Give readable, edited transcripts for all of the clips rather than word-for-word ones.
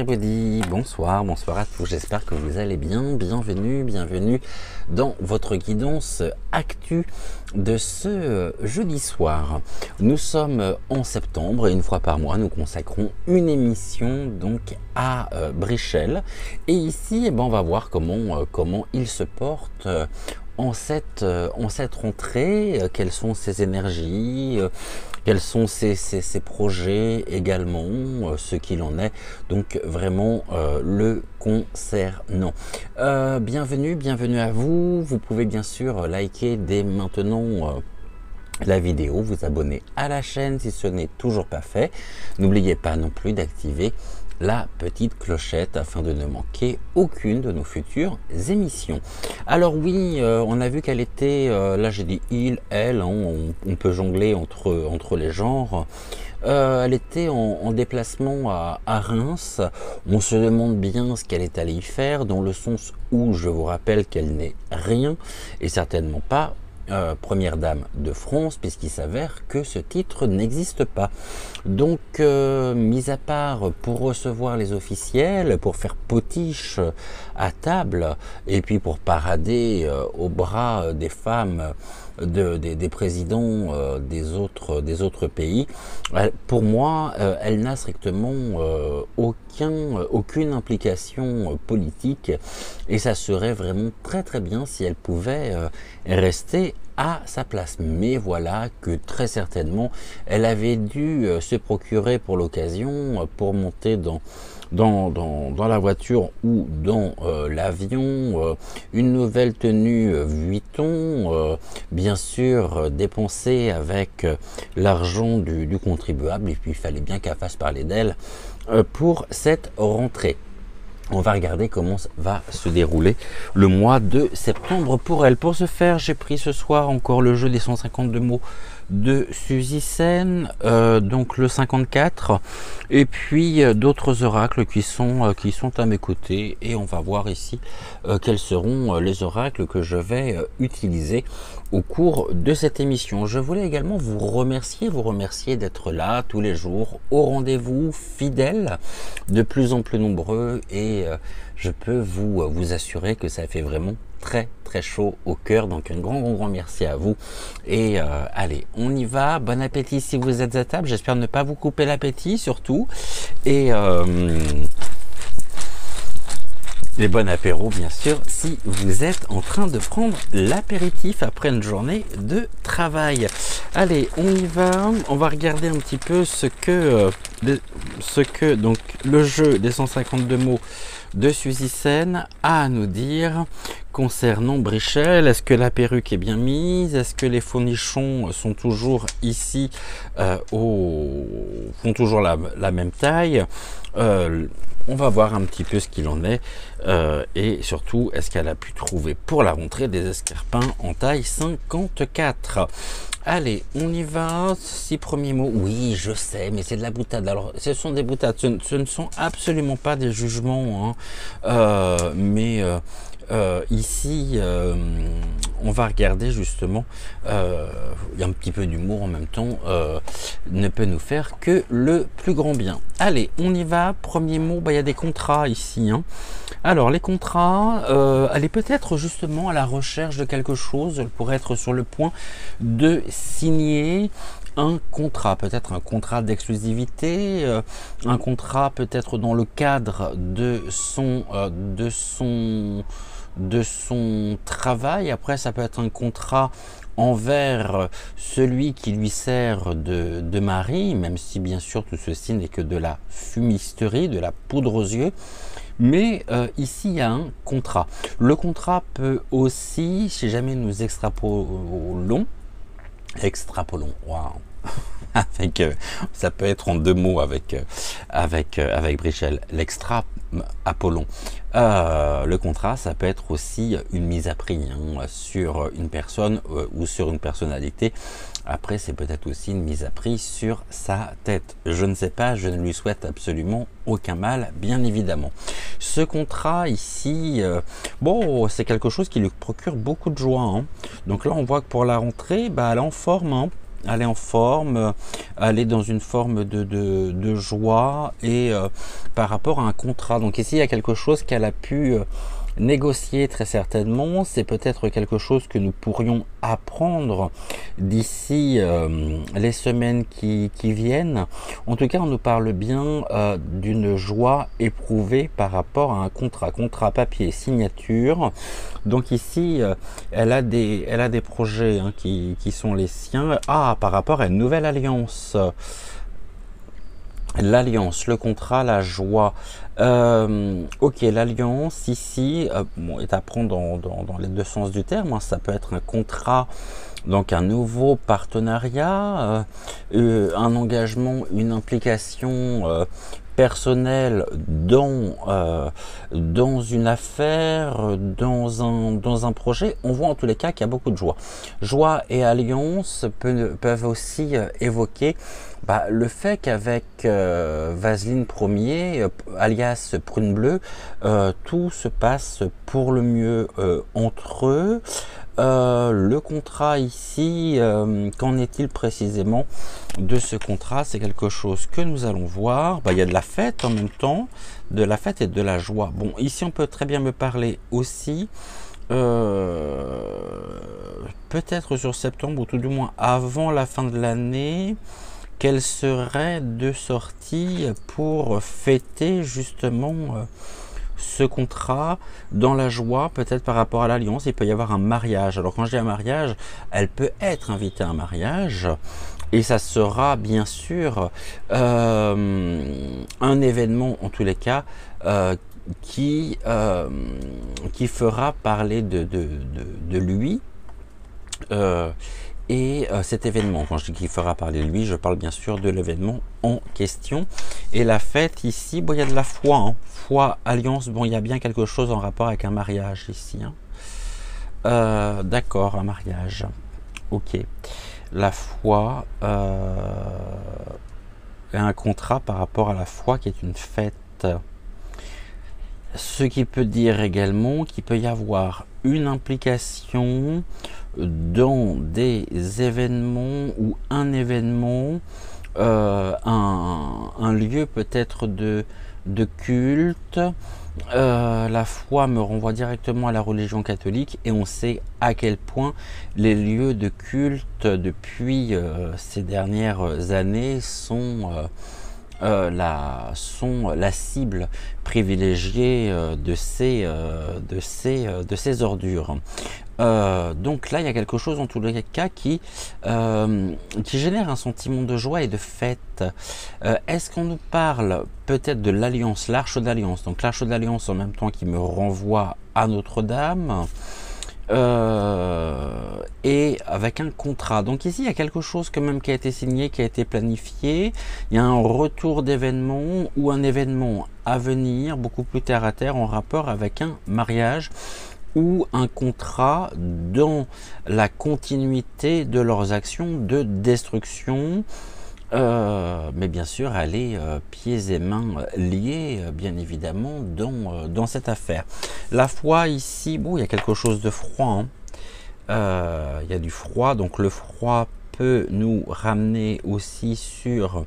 everybody, bonsoir à tous, j'espère que vous allez bien, bienvenue dans votre guidance actu de ce jeudi soir. Nous sommes en septembre et une fois par mois nous consacrons une émission donc à Brichel et ici on va voir comment il se porte en cette rentrée, quelles sont ses énergies, quels sont ses projets également, ce qu'il en est, donc vraiment le concernant. Bienvenue à vous, vous pouvez bien sûr liker dès maintenant la vidéo, vous abonner à la chaîne si ce n'est toujours pas fait. N'oubliez pas non plus d'activer la petite clochette afin de ne manquer aucune de nos futures émissions. Alors oui, on a vu qu'elle était, là j'ai dit il, elle, hein, on peut jongler entre les genres. Elle était en déplacement à Reims. On se demande bien ce qu'elle est allée y faire, dans le sens où je vous rappelle qu'elle n'est rien et certainement pas première dame de France, puisqu'il s'avère que ce titre n'existe pas. Donc, mis à part pour recevoir les officiels, pour faire potiche à table, et puis pour parader au bras des femmes des présidents des autres pays, pour moi, elle n'a strictement aucune implication politique, et ça serait vraiment très bien si elle pouvait rester à sa place. Mais voilà que très certainement elle avait dû se procurer pour l'occasion, pour monter dans la voiture ou dans l'avion, une nouvelle tenue Vuitton, bien sûr dépensée avec l'argent du contribuable, et puis il fallait bien qu'elle fasse parler d'elle pour cette rentrée. On va regarder comment va se dérouler le mois de septembre pour elle. Pour ce faire, j'ai pris ce soir encore le jeu des 152 mots de Suzy Sen, donc le 54, et puis d'autres oracles qui sont à mes côtés, et on va voir ici quels seront les oracles que je vais utiliser au cours de cette émission. Je voulais également vous remercier d'être là tous les jours, au rendez-vous, fidèles, de plus en plus nombreux, et je peux vous assurer que ça fait vraiment très chaud au cœur. Donc un grand merci à vous, et allez, on y va. Bon appétit si vous êtes à table, j'espère ne pas vous couper l'appétit surtout, et les bons apéros bien sûr si vous êtes en train de prendre l'apéritif après une journée de travail. Allez, on y va, on va regarder un petit peu ce que donc le jeu des 152 mots de Suzy Sen a à nous dire concernant Brichel. Est-ce que la perruque est bien mise? Est-ce que les faux-nichons sont toujours ici, font toujours la même taille? On va voir un petit peu ce qu'il en est, et surtout, est-ce qu'elle a pu trouver pour la rentrée des escarpins en taille 54? Allez, on y va. 6 premiers mots. Oui, je sais, mais c'est de la boutade. Alors, ce sont des boutades. Ce ne sont absolument pas des jugements, hein. Ici, on va regarder justement, il y a un petit peu d'humour en même temps, ne peut nous faire que le plus grand bien. Allez, on y va. Premier mot, il y a des contrats ici, hein. Alors, les contrats, elle est peut-être justement à la recherche de quelque chose. Elle pourrait être sur le point de signer un contrat, peut-être un contrat d'exclusivité, un contrat peut-être dans le cadre de son travail. Après, ça peut être un contrat envers celui qui lui sert de mari, même si bien sûr tout ceci n'est que de la fumisterie, de la poudre aux yeux. Mais ici, il y a un contrat. Le contrat peut aussi, si jamais nous extrapolons, waouh, avec, ça peut être en deux mots avec Brichel, l'extra Apollon. Le contrat, ça peut être aussi une mise à prix, hein, sur une personne ou sur une personnalité. Après, c'est peut-être aussi une mise à prix sur sa tête. Je ne sais pas, je ne lui souhaite absolument aucun mal, bien évidemment. Ce contrat ici, bon, c'est quelque chose qui lui procure beaucoup de joie, hein. Donc là, on voit que pour la rentrée, elle est en forme, hein. aller en forme, aller dans une forme de joie et par rapport à un contrat. Donc ici, il y a quelque chose qu'elle a pu négocier très certainement. C'est peut-être quelque chose que nous pourrions apprendre d'ici les semaines qui viennent. En tout cas, on nous parle bien d'une joie éprouvée par rapport à un contrat papier, signature. Donc ici, elle a des projets hein, qui sont les siens. Ah, par rapport à une nouvelle alliance. L'alliance, le contrat, la joie. Ok, l'alliance ici bon, est à prendre dans les deux sens du terme. Hein. Ça peut être un contrat, donc un nouveau partenariat, un engagement, une implication personnelle dans une affaire, dans un projet. On voit en tous les cas qu'il y a beaucoup de joie. Joie et alliance peuvent aussi évoquer le fait qu'avec Vaseline Ier, alias Prune Bleue, tout se passe pour le mieux entre eux. Le contrat ici, qu'en est-il précisément de ce contrat? C'est quelque chose que nous allons voir. Il y a de la fête en même temps, de la fête et de la joie. Bon, ici on peut très bien me parler aussi peut-être sur septembre ou tout du moins avant la fin de l'année. Quelle serait de sortie pour fêter justement ce contrat dans la joie, peut-être par rapport à l'alliance? Il peut y avoir un mariage. Alors quand je dis un mariage, elle peut être invitée à un mariage et ça sera bien sûr un événement en tous les cas qui fera parler de lui. Cet événement, quand je dis qu'il fera parler de lui, je parle bien sûr de l'événement en question. Et la fête ici, il y a de la foi, hein. Foi, alliance, bon, il y a bien quelque chose en rapport avec un mariage ici. Hein. D'accord, un mariage. Ok. La foi, un contrat par rapport à la foi qui est une fête. Ce qui peut dire également qu'il peut y avoir une implication dans des événements ou un événement, un lieu peut-être de culte. La foi me renvoie directement à la religion catholique et on sait à quel point les lieux de culte depuis ces dernières années sont la cible privilégiée de ces ordures. Donc là, il y a quelque chose en tous les cas qui génère un sentiment de joie et de fête. Est-ce qu'on nous parle peut-être de l'alliance, l'arche d'alliance? Donc l'arche d'alliance en même temps qui me renvoie à Notre-Dame. Et avec un contrat. Donc ici, il y a quelque chose quand même qui a été signé, qui a été planifié. Il y a un retour d'événement ou un événement à venir, beaucoup plus terre à terre, en rapport avec un mariage ou un contrat dans la continuité de leurs actions de destruction. Mais bien sûr, elle est pieds et mains liés, bien évidemment, dans cette affaire. La foi ici, bon, il y a quelque chose de froid. Hein. Il y a du froid, donc le froid peut nous ramener aussi sur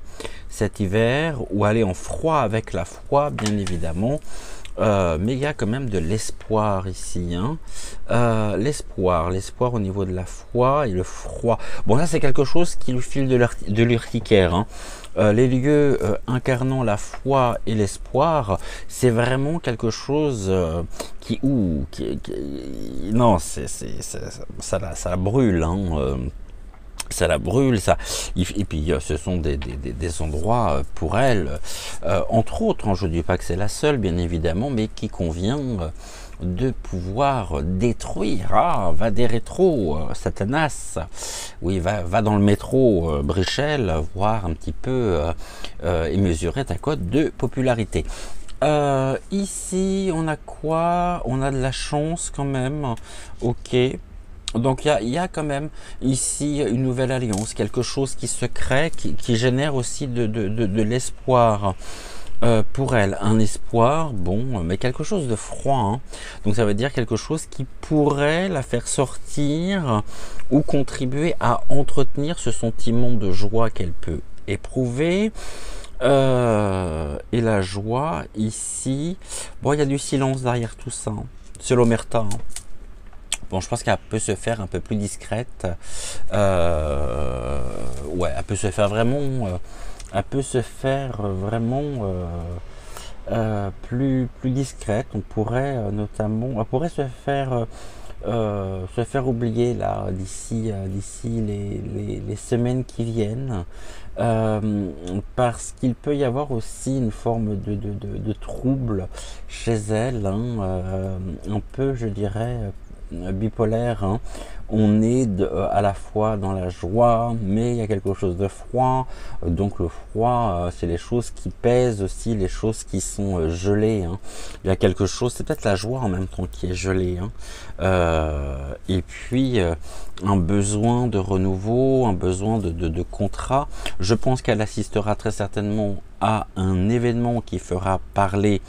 cet hiver ou aller en froid avec la foi, bien évidemment. Mais il y a quand même de l'espoir ici. Hein. L'espoir au niveau de la foi et le froid. Bon, là c'est quelque chose qui lui file de l'urticaire. Hein. Les lieux incarnant la foi et l'espoir, c'est vraiment quelque chose non, ça la brûle. Hein. Ça la brûle, et puis ce sont des endroits pour elle, entre autres, hein, je ne dis pas que c'est la seule bien évidemment, mais qui convient de pouvoir détruire. Ah, va des rétros, Satanas, oui, va dans le métro Brichel, voir un petit peu et mesurer ta cote de popularité. Ici, on a quoi? On a de la chance quand même, ok. Donc il y a quand même ici une nouvelle alliance, quelque chose qui se crée, qui génère aussi de l'espoir. pour elle, un espoir, bon, mais quelque chose de froid, hein. Donc ça veut dire quelque chose qui pourrait la faire sortir ou contribuer à entretenir ce sentiment de joie qu'elle peut éprouver. Et la joie ici, bon, il y a du silence derrière tout ça, hein. C'est l'omerta, hein. Bon, je pense qu'elle peut se faire un peu plus discrète. Ouais, elle peut se faire vraiment, plus discrète. On pourrait notamment, elle pourrait se faire oublier là d'ici les semaines qui viennent, parce qu'il peut y avoir aussi une forme de trouble chez elle, hein, un peu, je dirais, bipolaire, hein. On est à la fois dans la joie, mais il y a quelque chose de froid. Donc le froid, c'est les choses qui pèsent aussi, les choses qui sont gelées, hein. Il y a quelque chose, c'est peut-être la joie en même temps qui est gelée, hein. Et puis un besoin de renouveau, un besoin de contrat. Je pense qu'elle assistera très certainement à un événement qui fera parler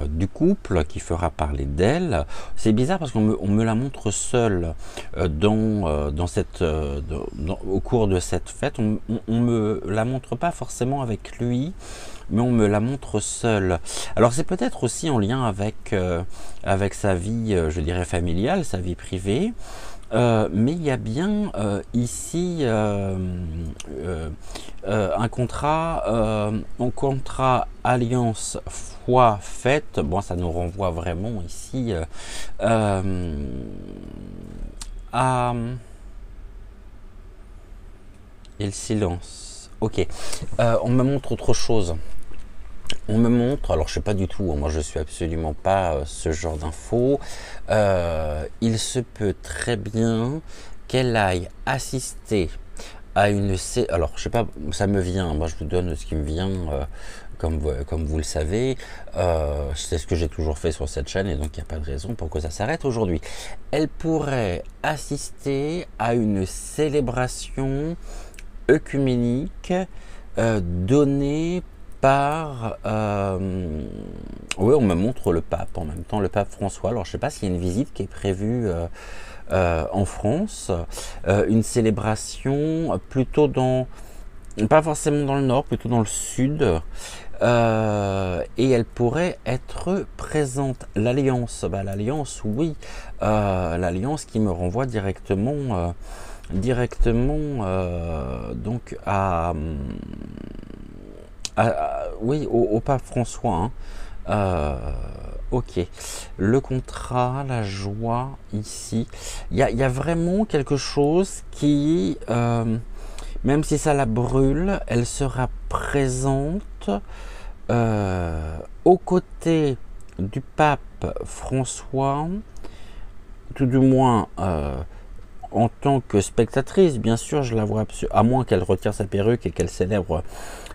du couple, qui fera parler d'elle. C'est bizarre parce qu'on me la montre seule au cours de cette fête. On me la montre pas forcément avec lui, mais on me la montre seule. Alors c'est peut-être aussi en lien avec sa vie, je dirais familiale, sa vie privée. Mais il y a bien ici un contrat alliance foi fête. Bon, ça nous renvoie vraiment ici à et le silence. Ok, on me montre autre chose. On me montre, alors je sais pas du tout, moi je suis absolument pas ce genre d'infos. Il se peut très bien qu'elle aille assister à alors je sais pas, ça me vient, moi je vous donne ce qui me vient, comme vous le savez, c'est ce que j'ai toujours fait sur cette chaîne et donc il n'y a pas de raison pour que ça s'arrête aujourd'hui. Elle pourrait assister à une célébration œcuménique donnée par, oui, on me montre le pape en même temps, le pape François. Alors je ne sais pas s'il y a une visite qui est prévue en France, une célébration plutôt pas forcément dans le nord, plutôt dans le sud, et elle pourrait être présente. L'alliance, l'alliance, oui, l'alliance qui me renvoie directement donc oui, au pape François, hein. Ok, le contrat, la joie ici, il y a vraiment quelque chose qui, même si ça la brûle, elle sera présente aux côtés du pape François, tout du moins en tant que spectatrice. Bien sûr, je la vois à moins qu'elle retire sa perruque et qu'elle célèbre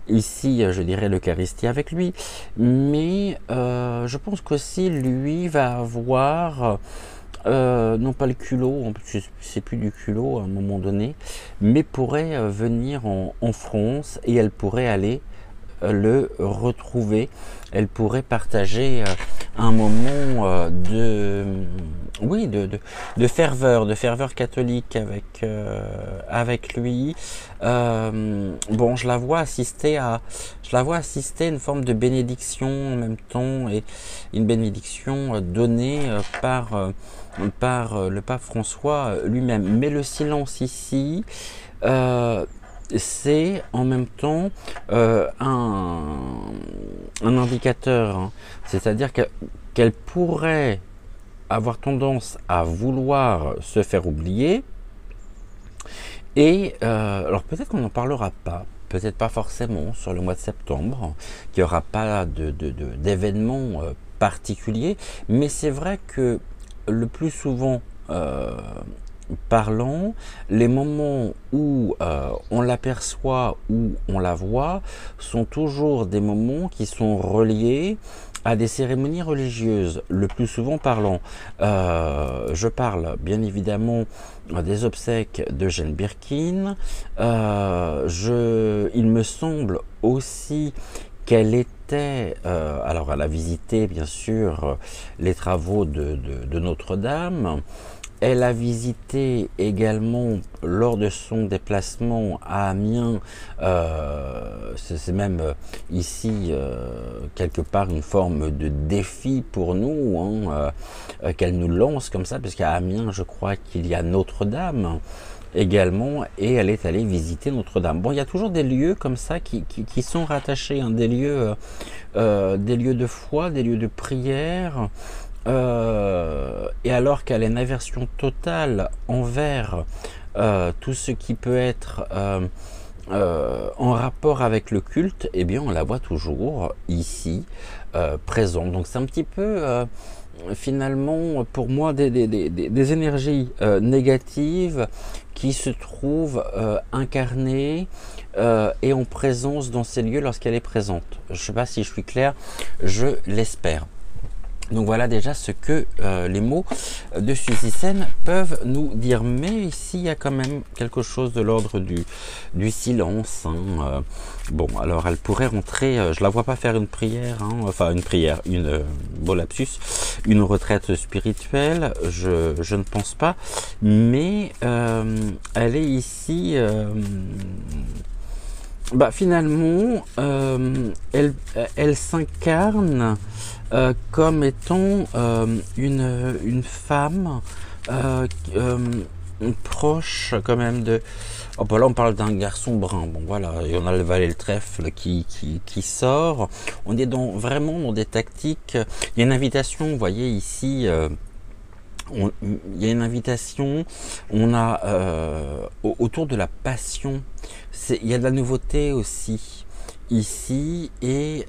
ici, je dirais, l'Eucharistie avec lui, mais je pense qu'aussi lui va avoir, non pas le culot, c'est plus du culot à un moment donné, mais pourrait venir en France et elle pourrait aller le retrouver, elle pourrait partager un moment de ferveur catholique avec lui. Bon, je la vois assister à une forme de bénédiction en même temps, et une bénédiction donnée par le pape François lui-même. Mais le silence ici, c'est en même temps un indicateur, hein. C'est-à-dire qu'elle pourrait avoir tendance à vouloir se faire oublier, et alors peut-être qu'on n'en parlera pas, peut-être pas forcément sur le mois de septembre, qu'il n'y aura pas d'événements particuliers, mais c'est vrai que le plus souvent parlant, les moments où on l'aperçoit, où on la voit, sont toujours des moments qui sont reliés à des cérémonies religieuses, le plus souvent parlant. Je parle bien évidemment des obsèques de Jane Birkin. Il me semble aussi qu'elle visitait, alors elle a visité bien sûr les travaux de Notre-Dame. Elle a visité également lors de son déplacement à Amiens, c'est même ici quelque part une forme de défi pour nous, hein, qu'elle nous lance comme ça, parce qu'à Amiens je crois qu'il y a Notre-Dame également, et elle est allée visiter Notre-Dame. Bon, il y a toujours des lieux comme ça qui sont rattachés, hein, des lieux de foi, des lieux de prière. Et alors qu'elle a une aversion totale envers tout ce qui peut être en rapport avec le culte, eh bien on la voit toujours ici présente. Donc c'est un petit peu finalement pour moi des énergies négatives qui se trouvent incarnées et en présence dans ces lieux lorsqu'elle est présente. Je ne sais pas si je suis clair, je l'espère. Donc voilà déjà ce que les mots de Suzy Sen peuvent nous dire. Mais ici, il y a quand même quelque chose de l'ordre du silence. Hein. Bon, alors elle pourrait rentrer, je la vois pas faire une prière, hein, enfin une prière, beau lapsus, une retraite spirituelle, je ne pense pas. Mais elle est ici... finalement, elle s'incarne comme étant une femme proche quand même de... Oh, là on parle d'un garçon brun, bon voilà, et on a le valet le trèfle qui sort. On est vraiment dans des tactiques. Il y a une invitation, vous voyez ici... il y a une invitation, on a autour de la passion, il y a de la nouveauté aussi ici, et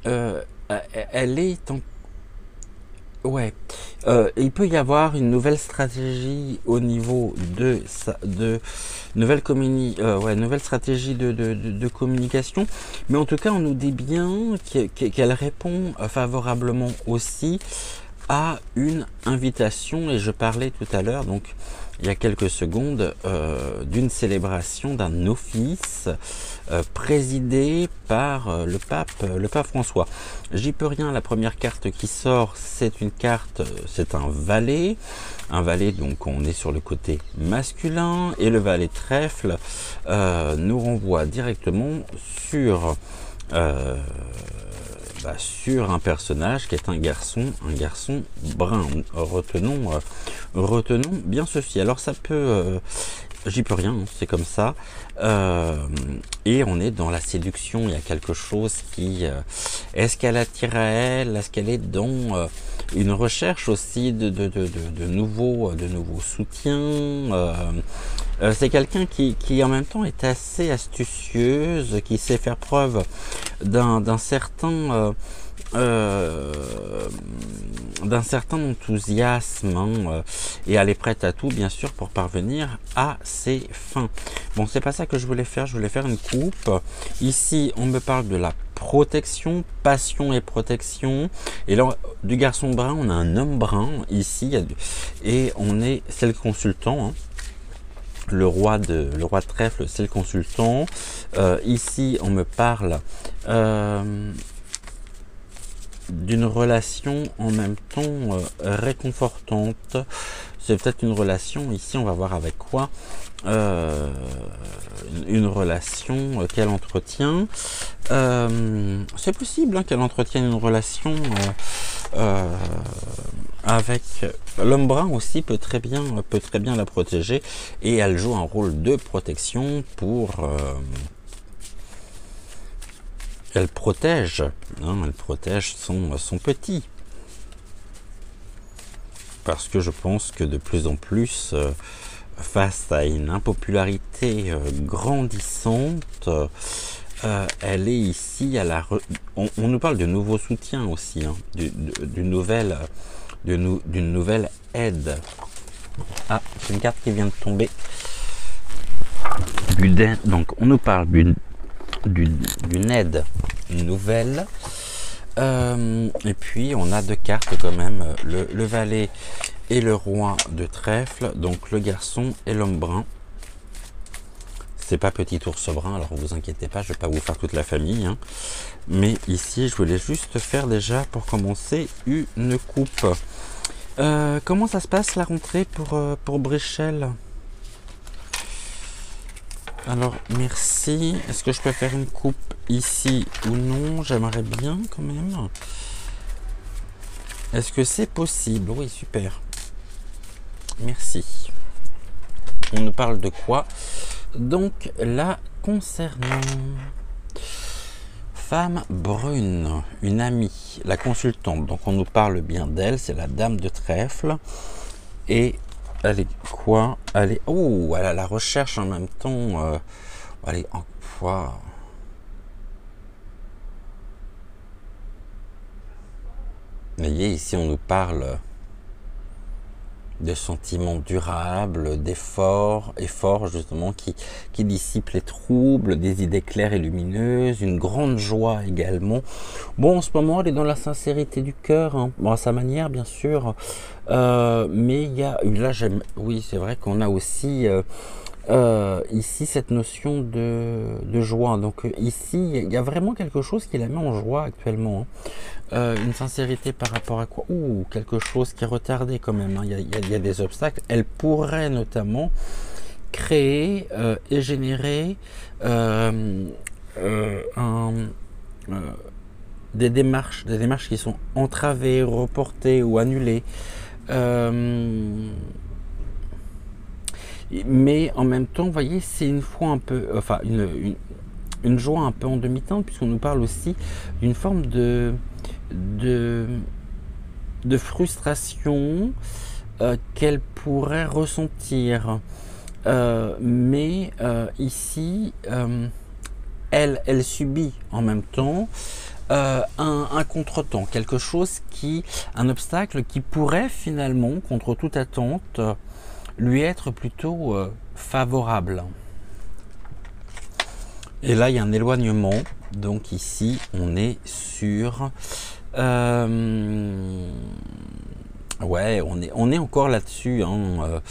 elle est en... Ouais, il peut y avoir une nouvelle stratégie au niveau de nouvelle stratégie de communication, mais en tout cas on nous dit bien qu'elle répond favorablement aussi à une invitation. Et je parlais tout à l'heure, donc il y a quelques secondes, d'une célébration d'un office présidé par le pape François. J'y peux rien, la première carte qui sort, c'est une carte, c'est un valet, donc on est sur le côté masculin, et le valet trèfle nous renvoie directement sur sur un personnage qui est un garçon brun. Retenons bien ceci. Alors ça peut, j'y peux rien, hein, c'est comme ça. Et on est dans la séduction. Il y a quelque chose qui, est-ce qu'elle attire à elle, est-ce qu'elle est dans une recherche aussi de nouveaux soutiens. C'est quelqu'un qui en même temps est assez astucieuse, qui sait faire preuve d'un certain enthousiasme, hein, et elle est prête à tout bien sûr pour parvenir à ses fins. Bon, c'est pas ça que je voulais faire une coupe. Ici on me parle de la protection, passion et protection, et là du garçon brun on a un homme brun ici, et c'est le consultant, hein. Le roi de trèfle, c'est le consultant. Ici, on me parle d'une relation en même temps réconfortante. C'est peut-être une relation, ici on va voir avec quoi, une relation qu'elle entretient. C'est possible, hein, qu'elle entretienne une relation avec l'homme brun aussi, peut très bien la protéger, et elle joue un rôle de protection pour elle protège son petit, parce que je pense que de plus en plus face à une impopularité grandissante, elle est ici à on nous parle de nouveaux soutiens aussi, hein, d'une nouvelle aide. Ah, c'est une carte qui vient de tomber. Donc on nous parle d'une aide nouvelle. Et puis on a deux cartes quand même, le valet et le roi de trèfle, donc le garçon et l'homme brun. C'est pas petit ours brun, alors vous inquiétez pas, je vais pas vous faire toute la famille. Hein. Mais ici, je voulais juste faire déjà, pour commencer, une coupe. Comment ça se passe la rentrée pour Brichel? Alors, merci. Est-ce que je peux faire une coupe ici ou non? J'aimerais bien quand même. Est-ce que c'est possible? Oui, super. Merci. On nous parle de quoi? Donc, là, concernant femme brune, une amie, la consultante. Donc, on nous parle bien d'elle. C'est la dame de trèfle. Et elle est quoi? Elle est... Oh, elle a la recherche en même temps. Elle est en quoi? Vous voyez, ici, on nous parle de sentiments durables, efforts justement qui dissipent les troubles, des idées claires et lumineuses, une grande joie également. Bon, en ce moment, elle est dans la sincérité du cœur, hein. Bon, à sa manière, bien sûr, mais il y a, là, oui, c'est vrai qu'on a aussi ici cette notion de joie. Donc ici, il y a vraiment quelque chose qui la met en joie actuellement, hein. Une sincérité par rapport à quoi? Ou quelque chose qui est retardé quand même, hein. Il y a des obstacles. Elle pourrait notamment créer et générer des démarches qui sont entravées, reportées ou annulées. Mais en même temps, vous voyez, c'est une foi un peu, enfin une joie un peu en demi-teinte, puisqu'on nous parle aussi d'une forme de frustration qu'elle pourrait ressentir. Mais ici, elle subit en même temps un contretemps, quelque chose un obstacle qui pourrait finalement, contre toute attente, lui être plutôt favorable. Et là, il y a un éloignement. Donc ici, on est sur... ouais, on est encore là-dessus. Hein.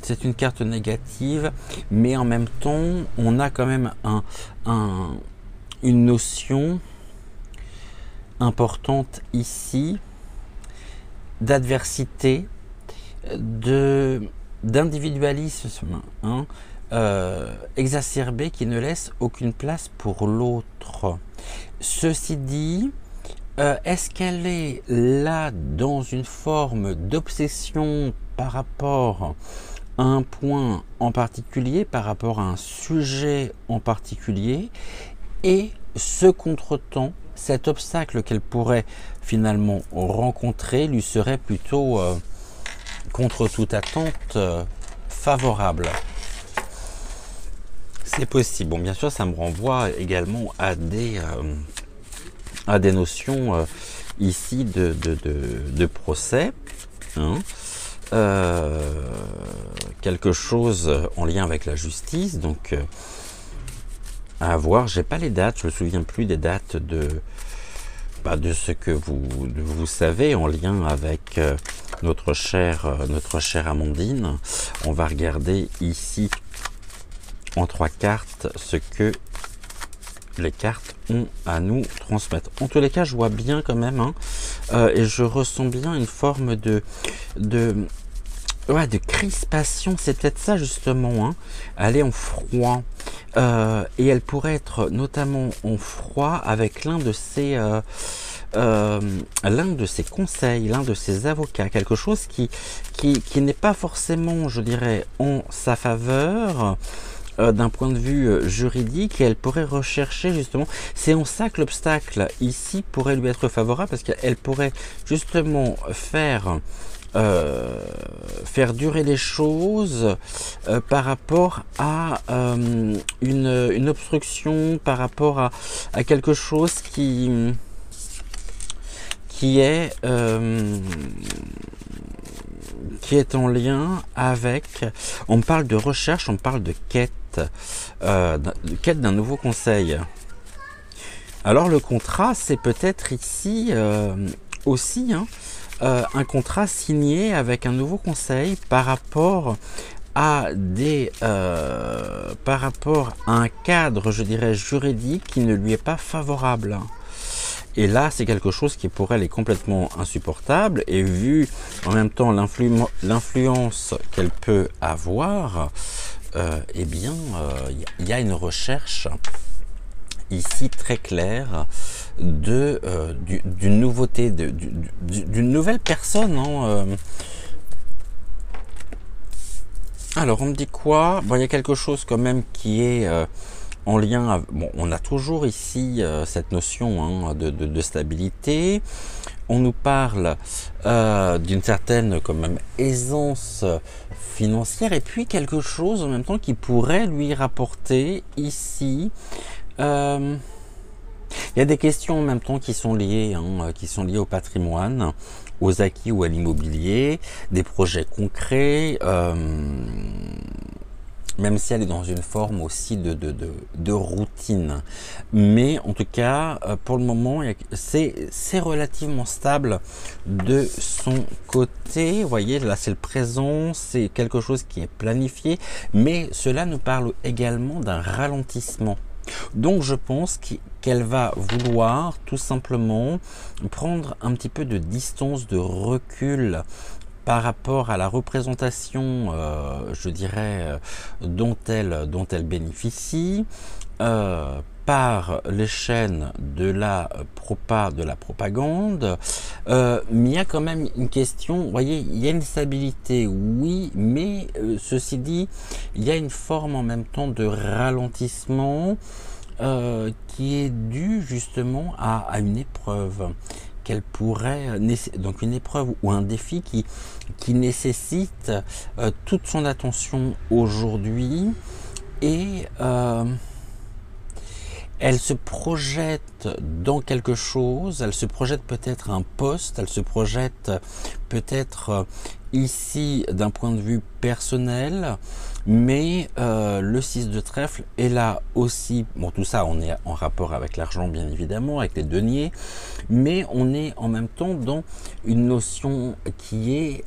C'est une carte négative, mais en même temps, on a quand même une notion importante ici d'adversité, d'individualisme, hein, exacerbé, qui ne laisse aucune place pour l'autre. Ceci dit, est-ce qu'elle est là dans une forme d'obsession par rapport à un point en particulier, par rapport à un sujet en particulier, et ce contretemps, cet obstacle qu'elle pourrait finalement rencontrer, lui serait plutôt contre toute attente favorable? C'est possible. Bon, bien sûr, ça me renvoie également à des notions ici de procès, hein. Quelque chose en lien avec la justice, donc à voir. J'ai pas les dates, je me souviens plus des dates de ce que vous savez en lien avec notre chère Amandine. On va regarder ici en 3 cartes ce que les cartes ont à nous transmettre. En tous les cas, je vois bien quand même, hein, et je ressens bien une forme de crispation. C'est peut-être ça justement, hein. Elle est en froid, et elle pourrait être notamment en froid avec l'un de ses conseils, l'un de ses avocats, quelque chose qui n'est pas forcément, je dirais, en sa faveur d'un point de vue juridique, et elle pourrait rechercher justement, c'est en ça que l'obstacle ici pourrait lui être favorable, parce qu'elle pourrait justement faire durer les choses par rapport à une obstruction, par rapport à quelque chose qui est en lien avec, on parle de recherche, on parle de quête d'un nouveau conseil. Alors le contrat, c'est peut-être ici aussi, hein, un contrat signé avec un nouveau conseil par rapport par rapport à un cadre, je dirais, juridique qui ne lui est pas favorable. Et là, c'est quelque chose qui pour elle est complètement insupportable. Et vu en même temps l'influence qu'elle peut avoir, eh bien, il y a une recherche ici très claire d'une nouveauté, d'une nouvelle personne. Hein, Alors, on me dit quoi? Bon, il y a quelque chose quand même qui est en lien. Bon, on a toujours ici cette notion hein, de stabilité. On nous parle d'une certaine quand même aisance financière et puis quelque chose en même temps qui pourrait lui rapporter ici. Il y a des questions en même temps qui sont liées au patrimoine, aux acquis ou à l'immobilier, des projets concrets, même si elle est dans une forme aussi de routine. Mais en tout cas, pour le moment, c'est relativement stable de son côté. Vous voyez, là c'est le présent, c'est quelque chose qui est planifié, mais cela nous parle également d'un ralentissement. Donc je pense qu'elle va vouloir tout simplement prendre un petit peu de distance, de recul par rapport à la représentation, je dirais, dont elle bénéficie, par les chaînes de la propagande. Mais il y a quand même une question, vous voyez, il y a une stabilité, oui, mais ceci dit, il y a une forme en même temps de ralentissement qui est due justement à une épreuve qu'elle pourrait, donc une épreuve ou un défi qui nécessite toute son attention aujourd'hui et elle se projette dans quelque chose, elle se projette peut-être un poste, elle se projette peut-être ici d'un point de vue personnel, mais le 6 de trèfle est là aussi, bon tout ça on est en rapport avec l'argent bien évidemment, avec les deniers, mais on est en même temps dans une notion qui est...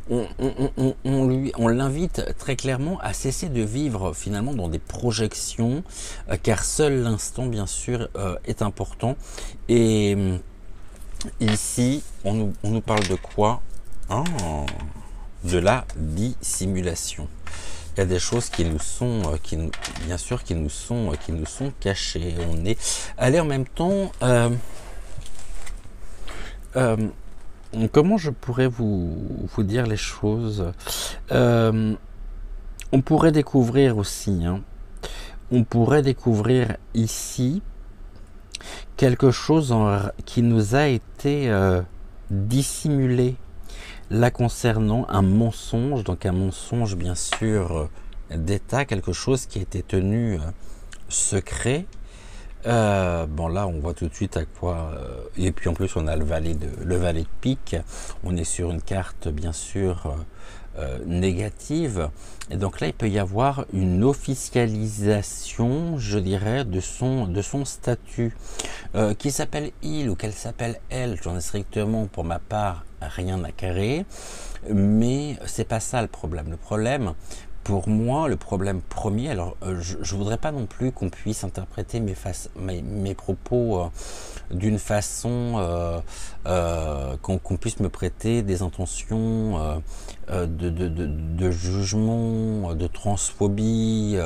on l'invite très clairement à cesser de vivre finalement dans des projections, car seul l'instant bien sûr est important. Et ici, on nous parle de quoi? De la dissimulation. Il y a des choses qui nous sont, bien sûr, qui nous sont cachées. On est allé en même temps. Comment je pourrais vous dire les choses? On pourrait découvrir aussi, on pourrait découvrir ici quelque chose qui nous a été dissimulé là concernant un mensonge, donc un mensonge bien sûr d'État, quelque chose qui a été tenu secret. Bon là on voit tout de suite à quoi et puis en plus on a le valet de pique, on est sur une carte bien sûr négative et donc là il peut y avoir une officialisation je dirais de son statut qui s'appelle il ou qu'elle s'appelle elle, j'en ai strictement pour ma part rien à carrer, mais c'est pas ça le problème. Le problème pour moi, le problème premier, alors je voudrais pas non plus qu'on puisse interpréter mes propos d'une façon qu'on puisse me prêter des intentions de jugement, de transphobie,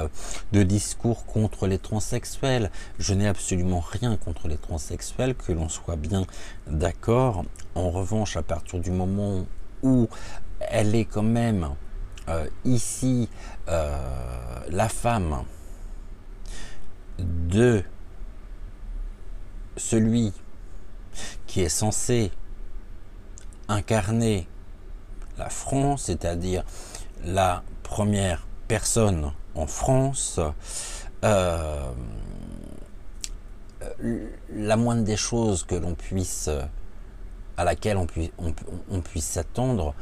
de discours contre les transsexuels. Je n'ai absolument rien contre les transsexuels, que l'on soit bien d'accord. En revanche, à partir du moment où elle est quand même ici la femme de celui qui est censé incarner la France, c'est-à-dire la première personne en France, la moindre des choses que l'on puisse, à laquelle on puisse s'attendre,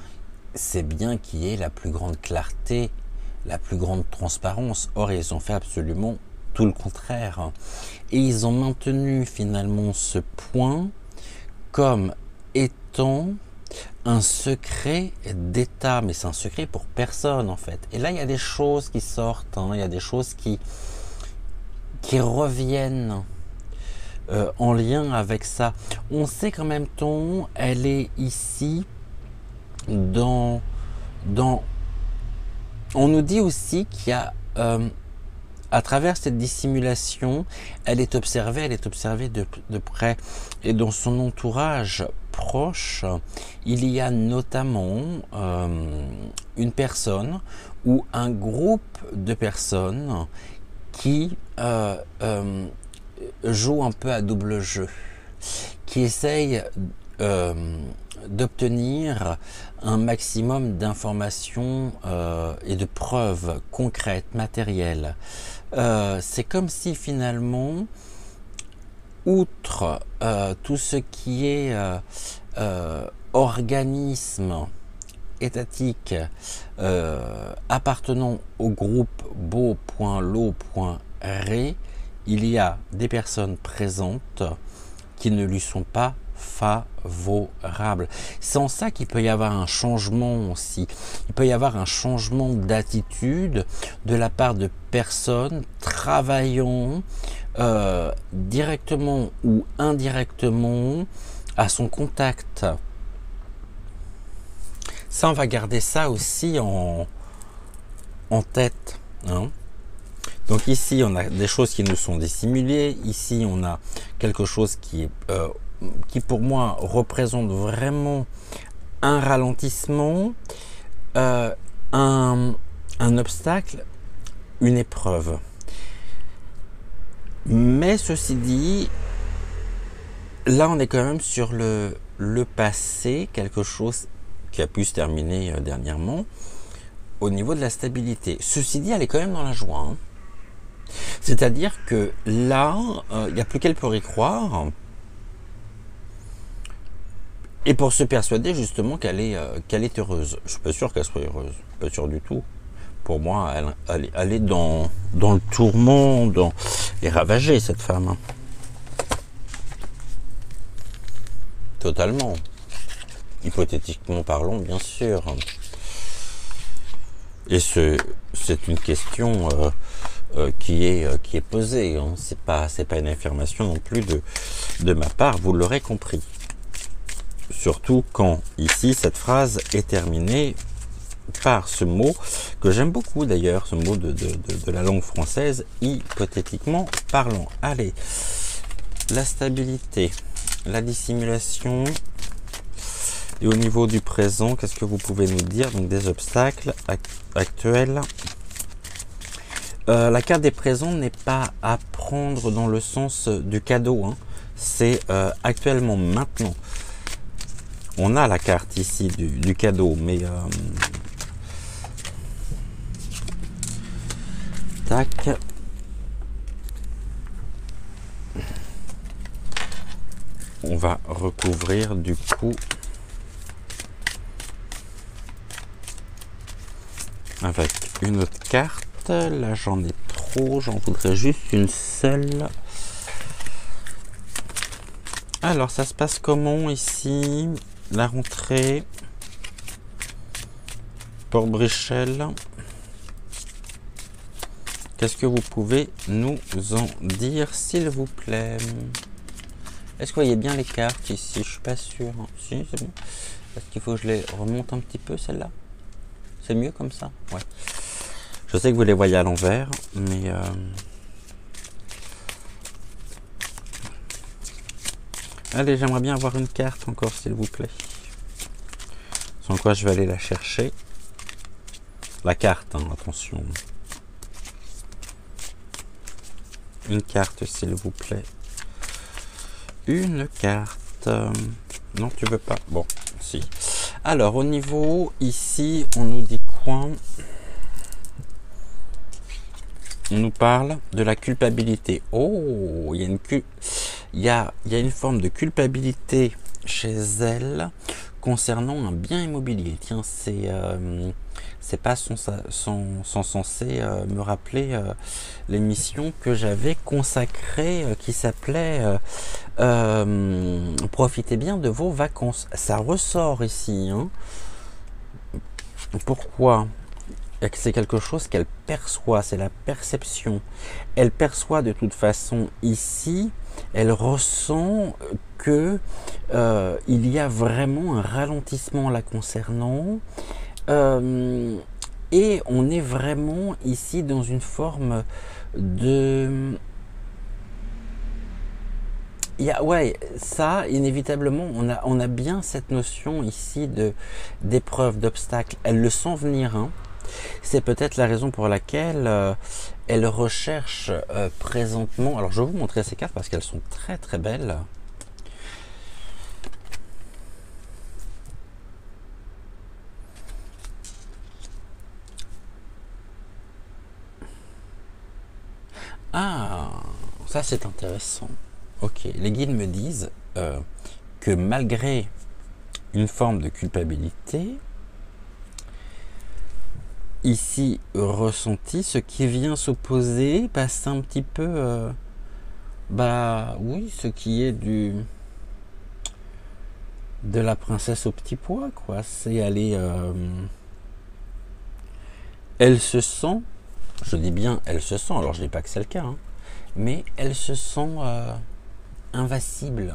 c'est bien qu'il y ait la plus grande clarté, la plus grande transparence. Or, ils ont fait absolument tout le contraire. Et ils ont maintenu finalement ce point comme étant un secret d'État, mais c'est un secret pour personne en fait. Et là, il y a des choses qui sortent, hein, il y a des choses qui reviennent en lien avec ça. On sait qu'en même temps, elle est ici dans... On nous dit aussi qu'il y a... à travers cette dissimulation, elle est observée de près. Et dans son entourage proche, il y a notamment une personne ou un groupe de personnes qui jouent un peu à double jeu, qui essayent d'obtenir un maximum d'informations et de preuves concrètes, matérielles. C'est comme si finalement, outre tout ce qui est organisme étatique appartenant au groupe Beau.lo.re, il y a des personnes présentes qui ne lui sont pas favorables. C'est en ça qu'il peut y avoir un changement aussi. Il peut y avoir un changement d'attitude de la part de personnes travaillant directement ou indirectement à son contact. Ça, on va garder ça aussi en tête, hein. Donc ici, on a des choses qui nous sont dissimulées. Ici, on a quelque chose qui pour moi représente vraiment un ralentissement, un obstacle, une épreuve. Mais ceci dit, là on est quand même sur le passé, quelque chose qui a pu se terminer dernièrement, au niveau de la stabilité. Ceci dit, elle est quand même dans la joie, hein. C'est-à-dire que là, il n'y a plus qu'elle pour y croire. Et pour se persuader justement qu'elle est heureuse. Je suis pas sûr qu'elle soit heureuse, pas sûr du tout. Pour moi, elle est dans le tourment, elle est ravagée, cette femme. Hein. Totalement. Hypothétiquement parlons, bien sûr. Et c'est une question qui est posée. Hein. C'est pas une affirmation non plus de ma part. Vous l'aurez compris. Surtout quand ici cette phrase est terminée par ce mot que j'aime beaucoup d'ailleurs, ce mot de la langue française, hypothétiquement parlant. Allez, la stabilité, la dissimulation. Et au niveau du présent, qu'est-ce que vous pouvez nous dire? Donc des obstacles actuels. La carte des présents n'est pas à prendre dans le sens du cadeau, hein. C'est actuellement, maintenant. On a la carte ici du cadeau, mais tac. On va recouvrir du coup avec une autre carte. Là j'en ai trop, j'en voudrais juste une seule. Alors ça se passe comment ici? La rentrée, Port-Brichel. Qu'est-ce que vous pouvez nous en dire, s'il vous plaît? Est-ce que vous voyez bien les cartes ici? Je suis pas sûr. Si, c'est bon. Est-ce qu'il faut que je les remonte un petit peu, celle-là? C'est mieux comme ça? Ouais. Je sais que vous les voyez à l'envers, mais... Allez, j'aimerais bien avoir une carte encore, s'il vous plaît. Sans quoi, je vais aller la chercher. La carte, hein, attention. Une carte, s'il vous plaît. Une carte. Non, tu veux pas. Bon, si. Alors, au niveau, ici, on nous dit quoi? On nous parle de la culpabilité. Oh, il y a une forme de culpabilité chez elle concernant un bien immobilier. Tiens, c'est pas sans censé me rappeler l'émission que j'avais consacrée qui s'appelait Profitez bien de vos vacances. Ça ressort ici. Hein. Pourquoi? C'est quelque chose qu'elle perçoit, c'est la perception. Elle perçoit de toute façon ici, elle ressent que il y a vraiment un ralentissement la concernant. Et on est vraiment ici dans une forme de... ouais, ça, inévitablement, on a bien cette notion ici d'épreuve, d'obstacle. Elle le sent venir, hein. C'est peut-être la raison pour laquelle elle recherche présentement... Alors, je vais vous montrer ces cartes parce qu'elles sont très très belles. Ah, ça c'est intéressant. Ok, les guides me disent que malgré une forme de culpabilité, ici ressenti, ce qui vient s'opposer, bah, c'est un petit peu, bah oui, ce qui est de la princesse au petit pois, quoi. C'est aller, elle se sent, je dis bien, elle se sent. Alors je dis pas que c'est le cas, hein, mais elle se sent invincible.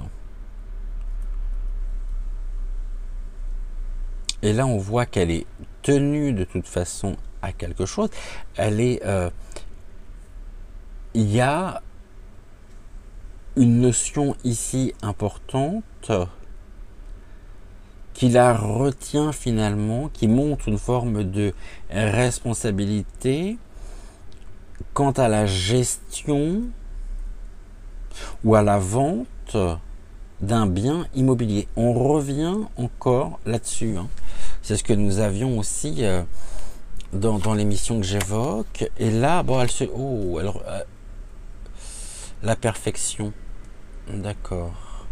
Et là, on voit qu'elle est tenue de toute façon à quelque chose. Elle est, il y a une notion ici importante qui la retient finalement, qui montre une forme de responsabilité quant à la gestion ou à la vente d'un bien immobilier. On revient encore là-dessus. Hein. C'est ce que nous avions aussi dans l'émission que j'évoque. Et là, bon, elle se... Oh, alors... la perfection. D'accord.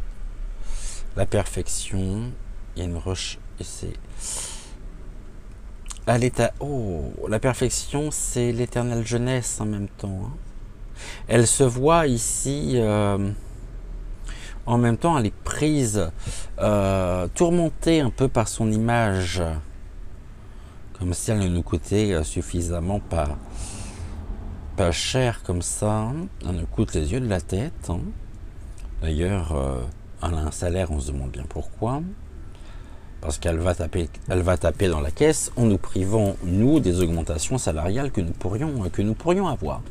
La perfection. Il y a une roche. Et c'est... À l'état... Oh, la perfection, c'est l'éternelle jeunesse en même temps. Hein. Elle se voit ici... en même temps, elle est prise, tourmentée un peu par son image, comme si elle ne nous coûtait suffisamment pas cher comme ça. Elle nous coûte les yeux de la tête. Hein. D'ailleurs, elle a un salaire, on se demande bien pourquoi. Parce qu'elle va taper dans la caisse en nous privant, nous, des augmentations salariales que nous pourrions avoir.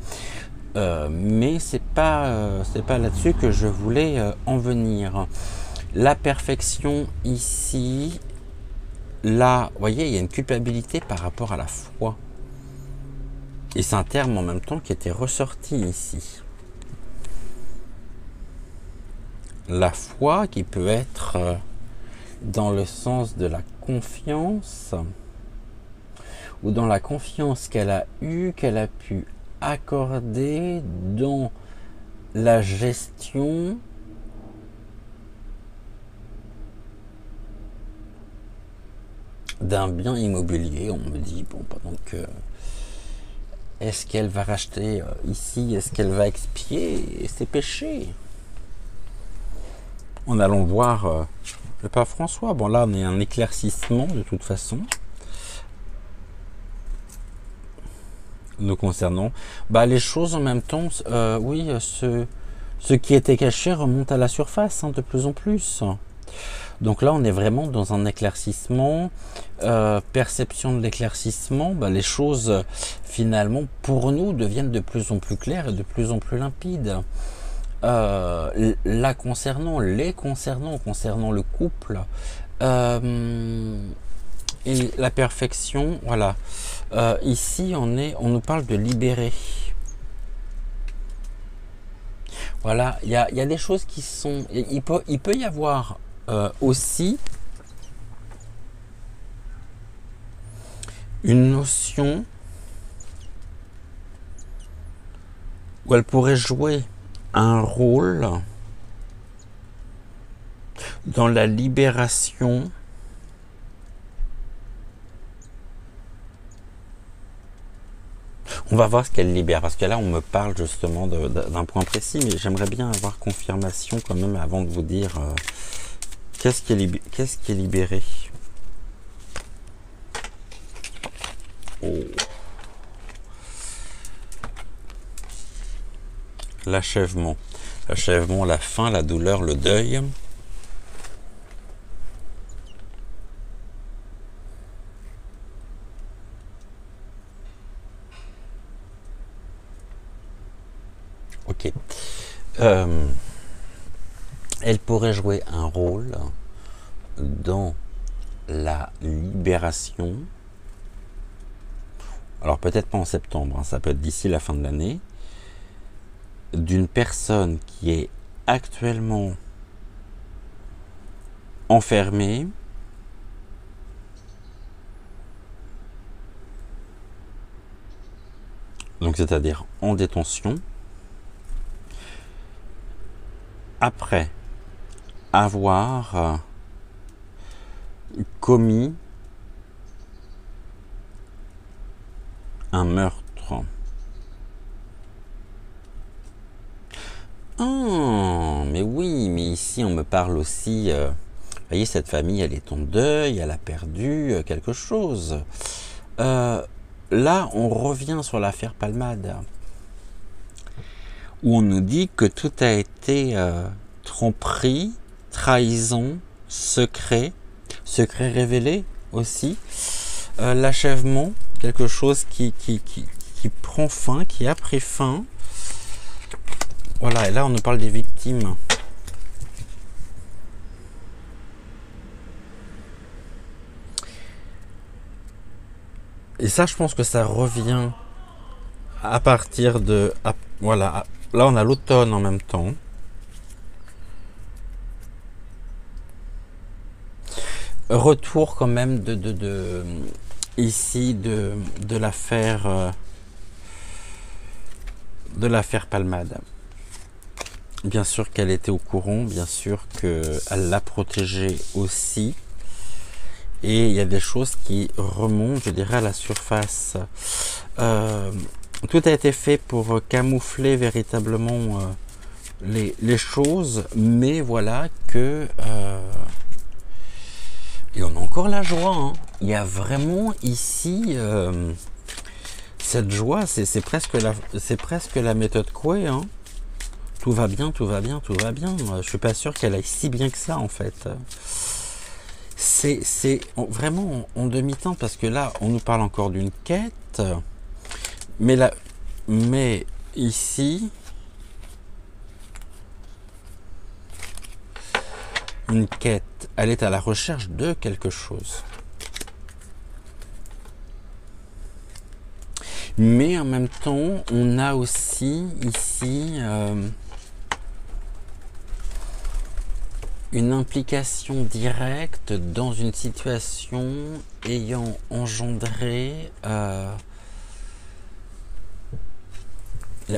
Mais c'est pas là-dessus que je voulais en venir. La perfection ici, là, vous voyez, il y a une culpabilité par rapport à la foi. Et c'est un terme en même temps qui était ressorti ici. La foi qui peut être dans le sens de la confiance, ou dans la confiance qu'elle a eue, qu'elle a pu accorder dans la gestion d'un bien immobilier. On me dit, bon, donc, est-ce qu'elle va racheter ici? Est-ce qu'elle va expier ses péchés? En allant voir le pape François. Bon, là, on est un éclaircissement de toute façon. Nous concernant, bah, les choses en même temps, oui, ce qui était caché remonte à la surface, hein, de plus en plus. Donc là, on est vraiment dans un éclaircissement, perception de l'éclaircissement. Bah, les choses, finalement, pour nous, deviennent de plus en plus claires et de plus en plus limpides. Là, concernant le couple, et la perfection, voilà. Ici, on nous parle de libérer. Voilà, il y a des choses qui sont... Il peut y avoir aussi une notion où elle pourrait jouer un rôle dans la libération On va voir ce qu'elle libère, parce que là on me parle justement d'un point précis, mais j'aimerais bien avoir confirmation quand même avant de vous dire qu'est-ce qui est libéré. Oh. L'achèvement. L'achèvement, la fin, la douleur, le deuil. Ok. Elle pourrait jouer un rôle dans la libération. Alors peut-être pas en septembre, hein, ça peut être d'ici la fin de l'année, d'une personne qui est actuellement enfermée donc c'est-à-dire en détention, après avoir commis un meurtre. Oh, mais oui, mais ici on me parle aussi, vous voyez, cette famille, elle est en deuil, elle a perdu quelque chose. Là, on revient sur l'affaire Palmade, où on nous dit que tout a été tromperie, trahison, secret révélé aussi, l'achèvement, quelque chose qui prend fin, qui a pris fin. Voilà, et là on nous parle des victimes. Et ça, je pense que ça revient à partir de... voilà, là on a l'automne en même temps. Retour quand même ici de l'affaire Palmade. Bien sûr qu'elle était au courant, bien sûr qu'elle l'a protégé aussi. Et il y a des choses qui remontent, je dirais, à la surface. Tout a été fait pour camoufler véritablement les choses, mais voilà que... et on a encore la joie, hein. Il y a vraiment ici cette joie, c'est presque la méthode Coué, hein. Tout va bien, tout va bien, tout va bien. Je suis pas sûr qu'elle aille si bien que ça en fait. C'est vraiment en demi-teinte, parce que là on nous parle encore d'une quête, mais ici une quête, elle est à la recherche de quelque chose. Mais en même temps, on a aussi ici une implication directe dans une situation ayant engendré...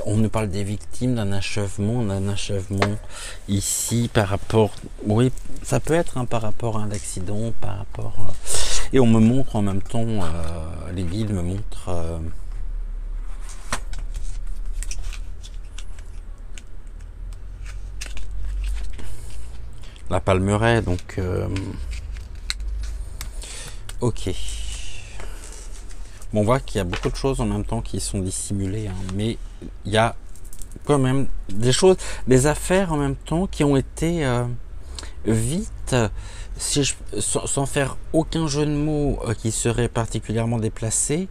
on nous parle des victimes, d'un achèvement ici par rapport... Oui, ça peut être par rapport à un accident, par rapport... et on me montre en même temps, les guides me montrent... la palmeraie, donc ok. Bon, on voit qu'il y a beaucoup de choses en même temps qui sont dissimulées, hein, mais il y a quand même des choses, des affaires en même temps qui ont été vite, sans faire aucun jeu de mots qui serait particulièrement déplacé,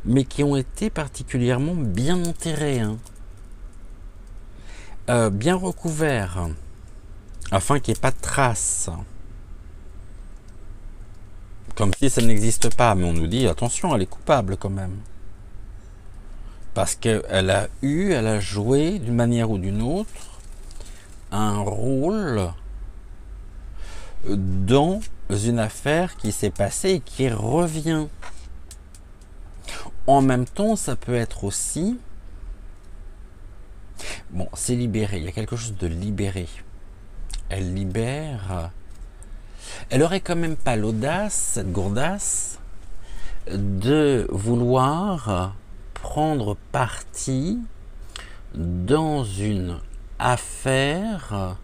mais qui ont été particulièrement bien enterrées, hein, bien recouverts, afin qu'il n'y ait pas de traces. Comme si ça n'existe pas, mais on nous dit attention, elle est coupable quand même. Parce qu'elle a joué d'une manière ou d'une autre un rôle dans une affaire qui s'est passée et qui revient. En même temps, ça peut être aussi... Bon, c'est libéré, il y a quelque chose de libéré. Elle libère... Elle aurait quand même pas l'audace, cette gourdasse, de vouloir prendre parti dans une affaire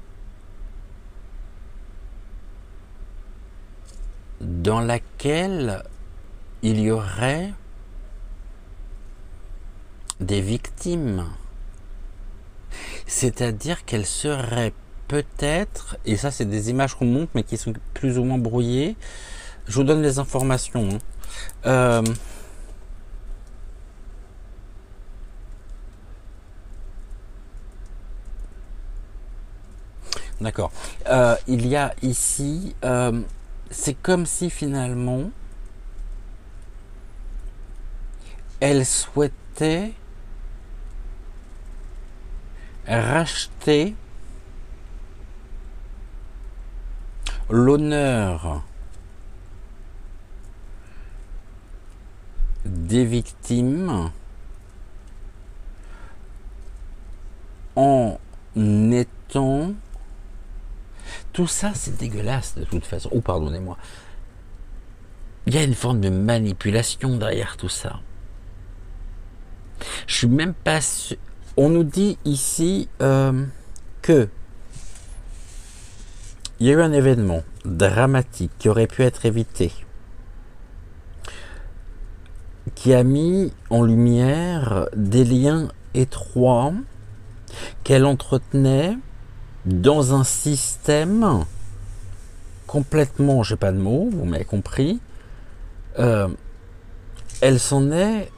dans laquelle il y aurait des victimes. C'est-à-dire qu'elle serait peut-être, et ça c'est des images qu'on montre mais qui sont plus ou moins brouillées, je vous donne les informations. D'accord. Il y a ici, c'est comme si finalement elle souhaitait racheter l'honneur des victimes en étant... Tout ça, c'est dégueulasse de toute façon. Oh, pardonnez-moi. Il y a une forme de manipulation derrière tout ça. Je suis même pas sûr... On nous dit ici que il y a eu un événement dramatique qui aurait pu être évité, qui a mis en lumière des liens étroits qu'elle entretenait dans un système complètement, j'ai pas de mots, vous m'avez compris, elle s'en est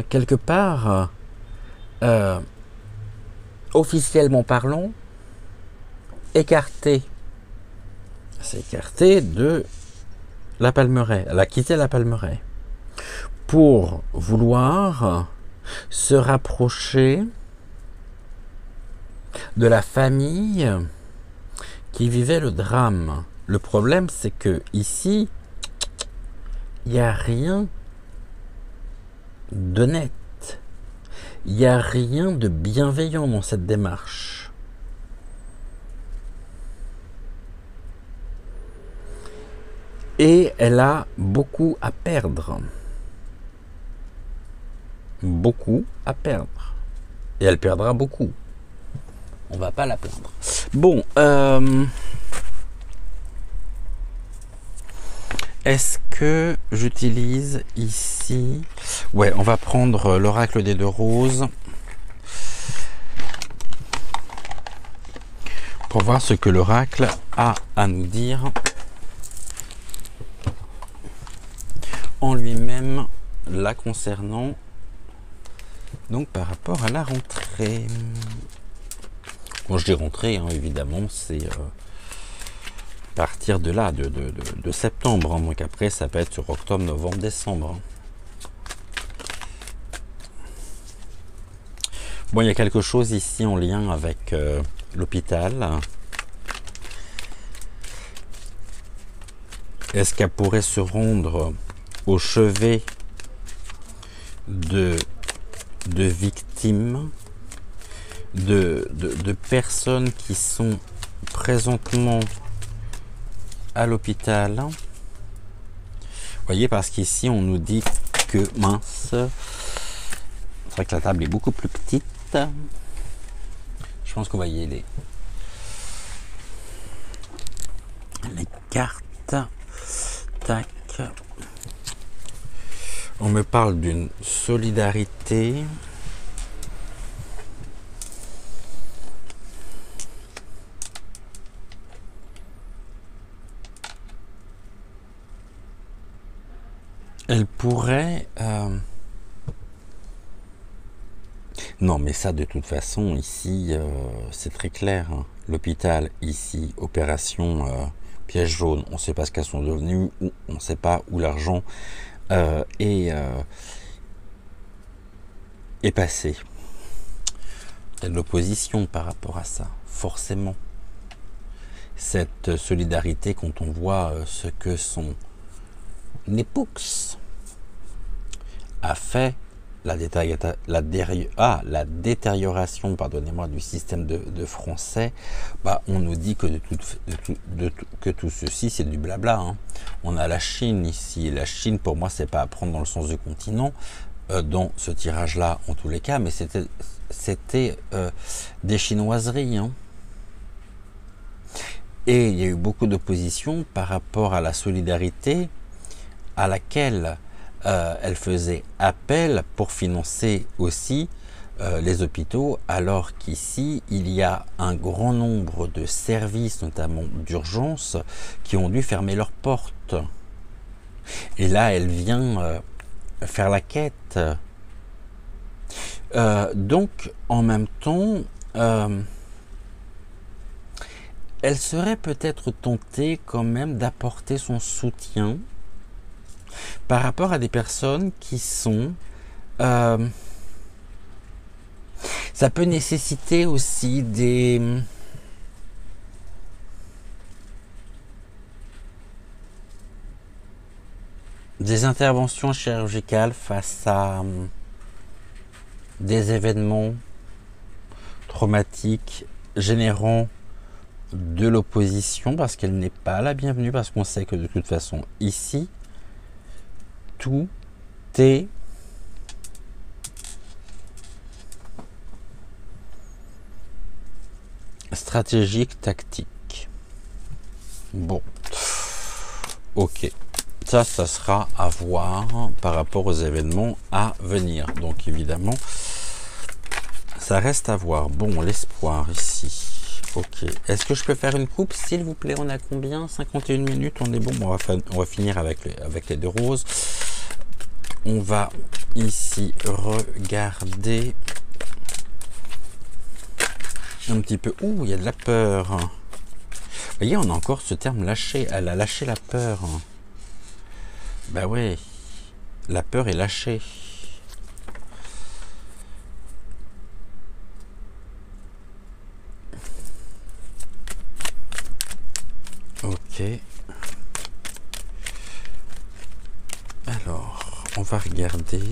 quelque part, officiellement parlant, écartée. C'est écartée de la Palmeraie. Elle a quitté la Palmeraie pour vouloir se rapprocher de la famille qui vivait le drame. Le problème, c'est que ici, il n'y a rien d'honnête. Il n'y a rien de bienveillant dans cette démarche. Et elle a beaucoup à perdre. Beaucoup à perdre. Et elle perdra beaucoup. On va pas la plaindre. Bon, est-ce que j'utilise ici... Ouais, on va prendre l'oracle des deux roses pour voir ce que l'oracle a à nous dire en lui-même, la concernant, donc par rapport à la rentrée. Quand je dis rentrée, hein, évidemment, c'est partir de là, de septembre, hein, donc après ça peut être sur octobre, novembre, décembre. Hein. Bon, il y a quelque chose ici en lien avec l'hôpital. Est-ce qu'elle pourrait se rendre au chevet de victimes, de personnes qui sont présentement à l'hôpital? Vous voyez, parce qu'ici on nous dit que, mince, c'est vrai que la table est beaucoup plus petite. Je pense qu'on va y aller. Les cartes, tac. On me parle d'une solidarité. Elle pourrait... Non, mais ça, de toute façon, ici, c'est très clair. Hein. L'hôpital, ici, opération piège jaune. On ne sait pas ce qu'elles sont devenues, ou on ne sait pas où l'argent est passé. Il y a de l'opposition par rapport à ça, forcément. Cette solidarité, quand on voit ce que son Népaux a fait, la détérioration, pardonnez-moi, du système de français, bah, on nous dit que que tout ceci c'est du blabla. Hein. On a la Chine ici, et la Chine pour moi c'est pas à prendre dans le sens du continent, dans ce tirage-là, en tous les cas, mais c'était des chinoiseries. Hein. Et il y a eu beaucoup d'opposition par rapport à la solidarité à laquelle elle faisait appel pour financer aussi les hôpitaux, alors qu'ici, il y a un grand nombre de services, notamment d'urgence, qui ont dû fermer leurs portes. Et là, elle vient faire la quête. Donc, en même temps, elle serait peut-être tentée quand même d'apporter son soutien par rapport à des personnes qui sont... ça peut nécessiter aussi des interventions chirurgicales face à des événements traumatiques générant de l'opposition, parce qu'elle n'est pas la bienvenue, parce qu'on sait que de toute façon ici tout est stratégique, tactique. Bon, ok, ça sera à voir par rapport aux événements à venir. Donc évidemment, ça reste à voir. Bon, l'espoir ici. Ok, est-ce que je peux faire une coupe, s'il vous plaît? On a combien? 51 minutes, on est bon. On va finir avec les deux roses. On va ici regarder un petit peu. Ouh, il y a de la peur. Vous voyez, on a encore ce terme lâché. Elle a lâché la peur. Ben ouais, la peur est lâchée. Ok. Alors, on va regarder.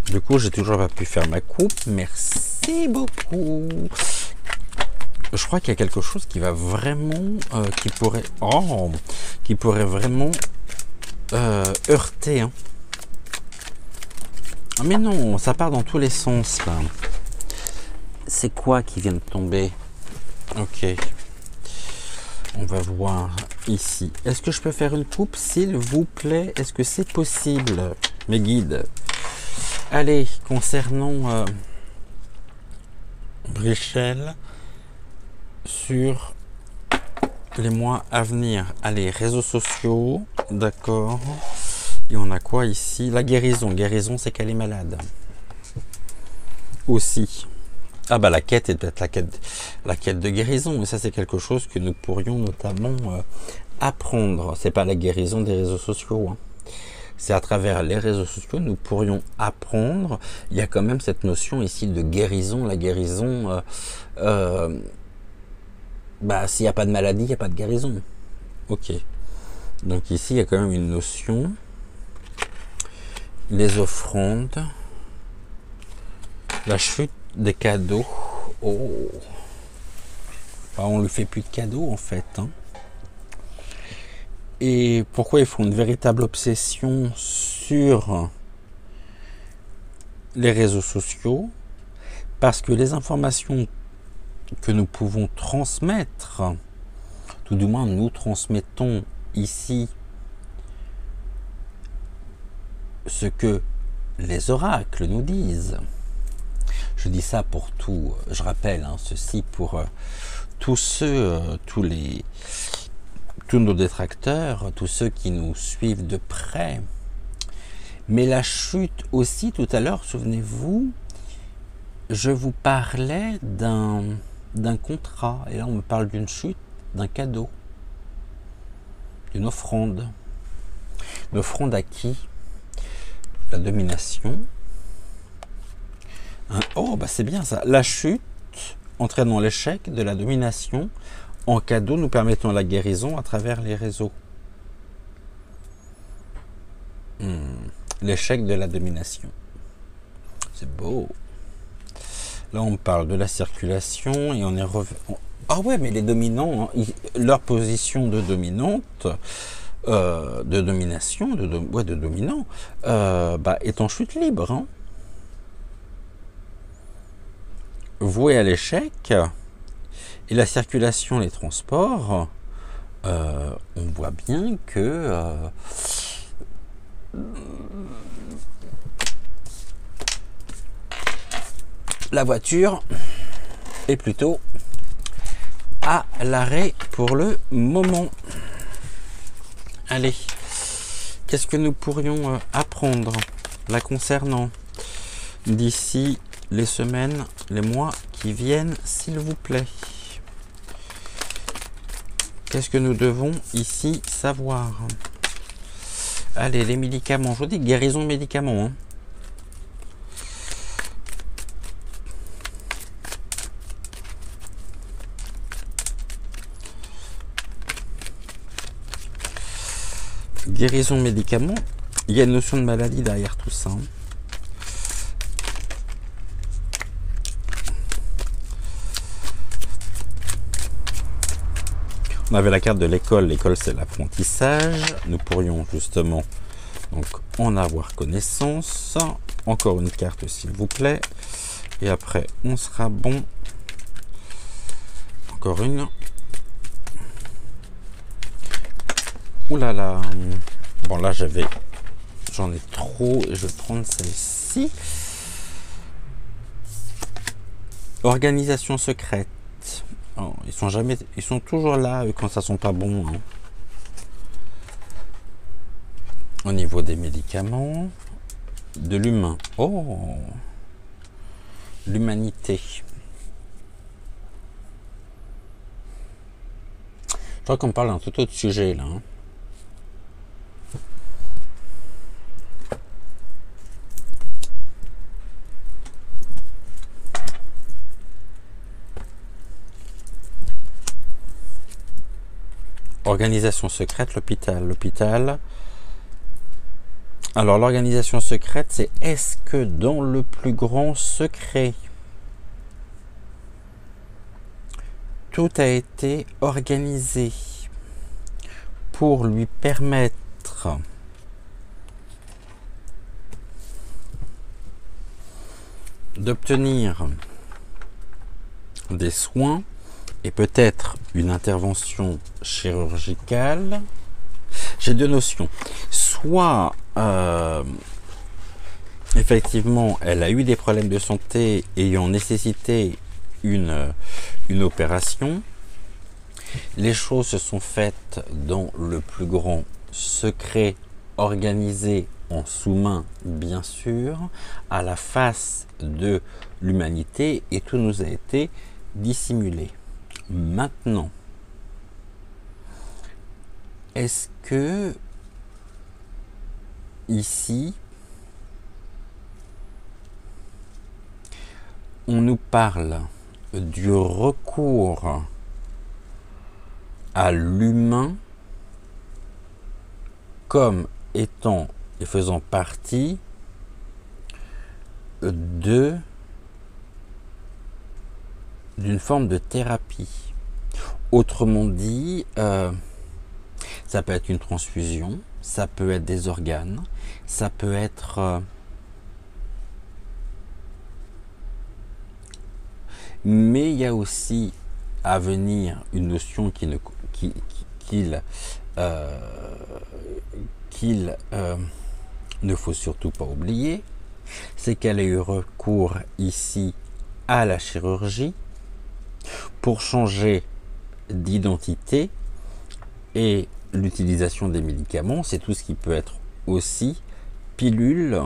Du coup, j'ai toujours pas pu faire ma coupe. Merci beaucoup. Je crois qu'il y a quelque chose qui va vraiment, qui pourrait vraiment heurter. Hein. Ah mais non, ça part dans tous les sens là. C'est quoi qui vient de tomber? Ok. On va voir ici. Est-ce que je peux faire une coupe, s'il vous plaît? Est-ce que c'est possible, mes guides? Allez, concernant Brichel, sur les mois à venir. Allez, réseaux sociaux, d'accord. Et on a quoi ici? La guérison. Guérison, c'est qu'elle est malade. Aussi. Ah bah la quête est peut-être la quête de guérison, mais ça c'est quelque chose que nous pourrions notamment apprendre. C'est pas la guérison des réseaux sociaux. Hein. C'est à travers les réseaux sociaux nous pourrions apprendre. Il y a quand même cette notion ici de guérison. La guérison, bah s'il n'y a pas de maladie, il n'y a pas de guérison. Ok. Donc ici il y a quand même une notion. Les offrandes. La chute des cadeaux. Oh. Enfin, on ne lui fait plus de cadeaux en fait. Hein. Et pourquoi ils font une véritable obsession sur les réseaux sociaux? Parce que les informations que nous pouvons transmettre, tout du moins nous transmettons ici ce que les oracles nous disent. Je dis ça pour tout, je rappelle, hein, ceci pour tous nos détracteurs, tous ceux qui nous suivent de près. Mais la chute aussi, tout à l'heure, souvenez-vous, je vous parlais d'un contrat, et là on me parle d'une chute, d'un cadeau, d'une offrande. Une offrande à qui? La domination. Oh, bah c'est bien ça. La chute entraînant l'échec de la domination. En cadeau, nous permettons la guérison à travers les réseaux. L'échec de la domination. C'est beau. Là, on parle de la circulation et on est revenu. Ah ouais, mais les dominants, leur position de dominante de domination, de dominant, est en chute libre, hein. Voué à l'échec. Et la circulation, les transports, on voit bien que la voiture est plutôt à l'arrêt pour le moment. Allez, qu'est-ce que nous pourrions apprendre la concernant d'ici les semaines, les mois qui viennent, s'il vous plaît? Qu'est-ce que nous devons ici savoir? Allez, les médicaments. Je vous dis guérison médicaments, hein. Guérison médicaments. Il y a une notion de maladie derrière tout ça, hein. On avait la carte de l'école. L'école, c'est l'apprentissage. Nous pourrions justement donc en avoir connaissance. Encore une carte, s'il vous plaît. Et après, on sera bon. Encore une. Ouh là là. Bon, là, j'en ai trop. Je vais prendre celle-ci. Organisation secrète. Oh, ils sont toujours là quand ça sent pas bon, hein. Au niveau des médicaments, de l'humain. Oh, l'humanité. Je crois qu'on parle d'un tout autre sujet là, hein. Organisation secrète, l'hôpital. Alors l'organisation secrète, c'est est-ce que dans le plus grand secret, tout a été organisé pour lui permettre d'obtenir des soins et peut-être une intervention chirurgicale. J'ai deux notions. Soit effectivement elle a eu des problèmes de santé ayant nécessité une opération. Les choses se sont faites dans le plus grand secret, organisé en sous-main bien sûr, à la face de l'humanité, et tout nous a été dissimulé. Maintenant, est-ce que ici on nous parle du recours à l'humain comme étant et faisant partie d'une forme de thérapie? Autrement dit, ça peut être une transfusion, ça peut être des organes, ça peut être mais il y a aussi à venir une notion qu'il ne faut surtout pas oublier, c'est qu'elle a eu recours ici à la chirurgie pour changer d'identité, et l'utilisation des médicaments, c'est tout ce qui peut être aussi pilule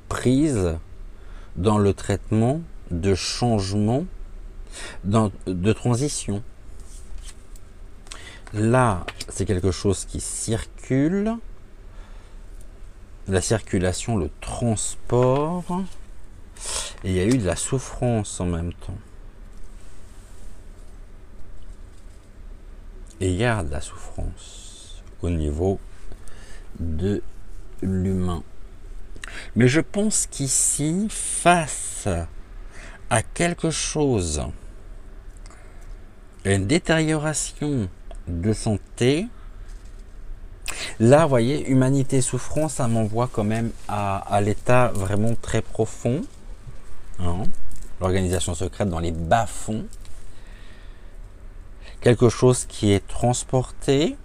prise dans le traitement de changement, de transition. Là, c'est quelque chose qui circule, la circulation, le transport, et il y a eu de la souffrance en même temps. Et il y a de la souffrance au niveau de l'humain. Mais je pense qu'ici, face à quelque chose, à une détérioration de santé, Là, vous voyez, humanité souffrance, ça m'envoie quand même à l'état vraiment très profond. Hein. L'organisation secrète dans les bas-fonds. Quelque chose qui est transporté.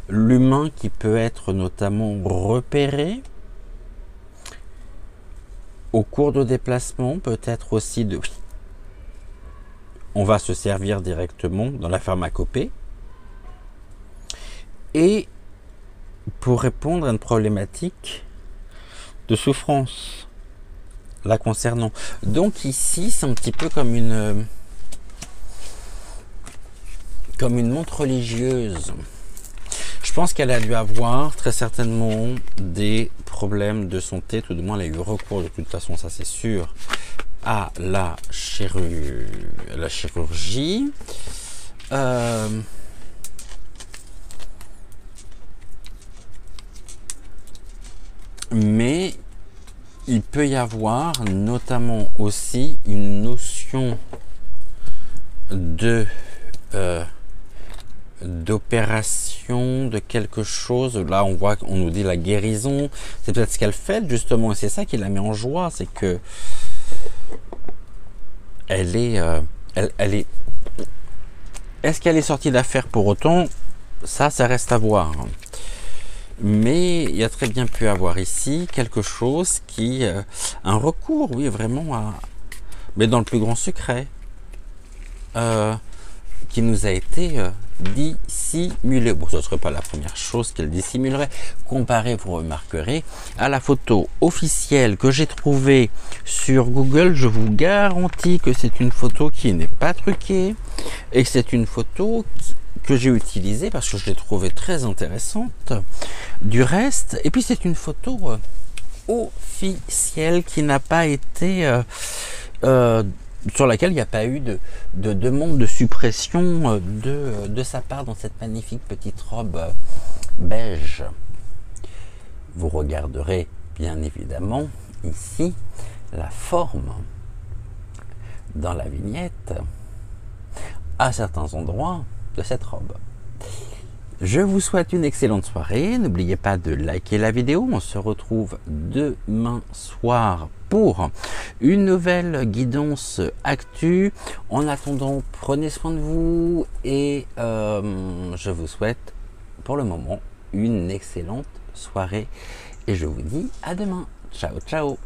L'humain qui peut être notamment repéré. Au cours de déplacement, peut-être aussi de... On va se servir directement dans la pharmacopée. Et pour répondre à une problématique de souffrance la concernant. Donc ici, c'est un petit peu comme une montre religieuse. Je pense qu'elle a dû avoir très certainement des problèmes de santé, tout du moins elle a eu recours de toute façon, ça c'est sûr, à la chirurgie. Mais il peut y avoir notamment aussi une notion de d'opération, de quelque chose. Là on voit qu'on nous dit la guérison, c'est peut-être ce qu'elle fait justement, et c'est ça qui la met en joie, c'est que elle est est-ce qu'elle est sortie d'affaires pour autant, ça reste à voir. Mais il y a très bien pu avoir ici quelque chose qui, un recours, oui, vraiment à, mais dans le plus grand secret, qui nous a été dissimulé. Bon, ce ne serait pas la première chose qu'elle dissimulerait. Comparé, vous remarquerez, à la photo officielle que j'ai trouvée sur Google, je vous garantis que c'est une photo qui n'est pas truquée et que c'est une photo que j'ai utilisée parce que je l'ai trouvée très intéressante. Du reste, et puis c'est une photo officielle qui n'a pas été sur laquelle il n'y a pas eu de demande de suppression de sa part dans cette magnifique petite robe beige. Vous regarderez bien évidemment ici la forme dans la vignette à certains endroits de cette robe. Je vous souhaite une excellente soirée. N'oubliez pas de liker la vidéo. On se retrouve demain soir pour une nouvelle guidance actu. En attendant, prenez soin de vous et je vous souhaite pour le moment une excellente soirée et je vous dis à demain. Ciao, ciao.